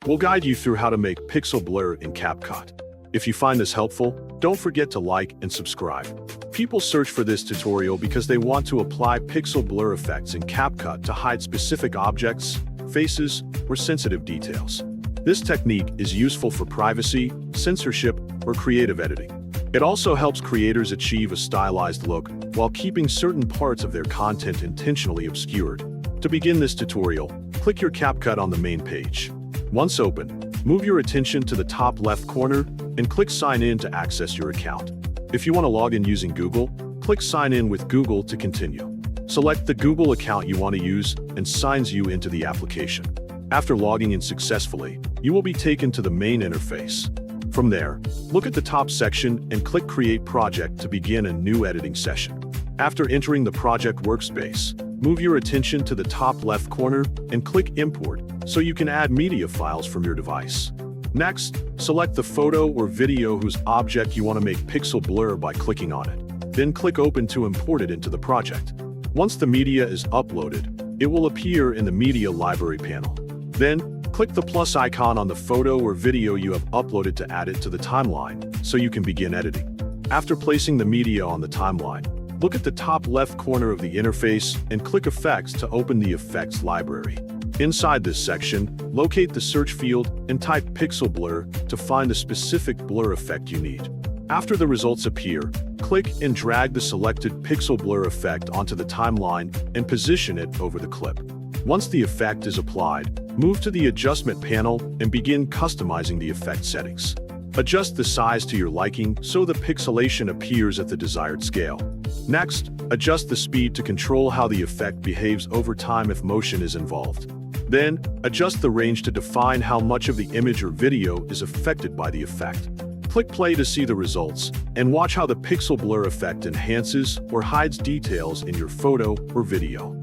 We'll guide you through how to make pixel blur in CapCut. If you find this helpful, don't forget to like and subscribe. People search for this tutorial because they want to apply pixel blur effects in CapCut to hide specific objects, faces, or sensitive details. This technique is useful for privacy, censorship, or creative editing. It also helps creators achieve a stylized look while keeping certain parts of their content intentionally obscured. To begin this tutorial, click your CapCut on the main page. Once open, move your attention to the top left corner and click Sign In to access your account. If you want to log in using Google, click Sign In with Google to continue. Select the Google account you want to use and signs you into the application. After logging in successfully, you will be taken to the main interface. From there, look at the top section and click Create Project to begin a new editing session. After entering the project workspace, move your attention to the top left corner and click Import so you can add media files from your device. Next, select the photo or video whose object you want to make pixel blur by clicking on it. Then click Open to import it into the project. Once the media is uploaded, it will appear in the Media Library panel. Then, click the plus icon on the photo or video you have uploaded to add it to the timeline so you can begin editing. After placing the media on the timeline, look at the top left corner of the interface and click Effects to open the Effects library. Inside this section, locate the search field and type pixel blur to find the specific blur effect you need. After the results appear, click and drag the selected pixel blur effect onto the timeline and position it over the clip. Once the effect is applied, move to the Adjustment panel and begin customizing the effect settings. Adjust the size to your liking so the pixelation appears at the desired scale. Next, adjust the speed to control how the effect behaves over time if motion is involved. Then, adjust the range to define how much of the image or video is affected by the effect. Click play to see the results, and watch how the pixel blur effect enhances or hides details in your photo or video.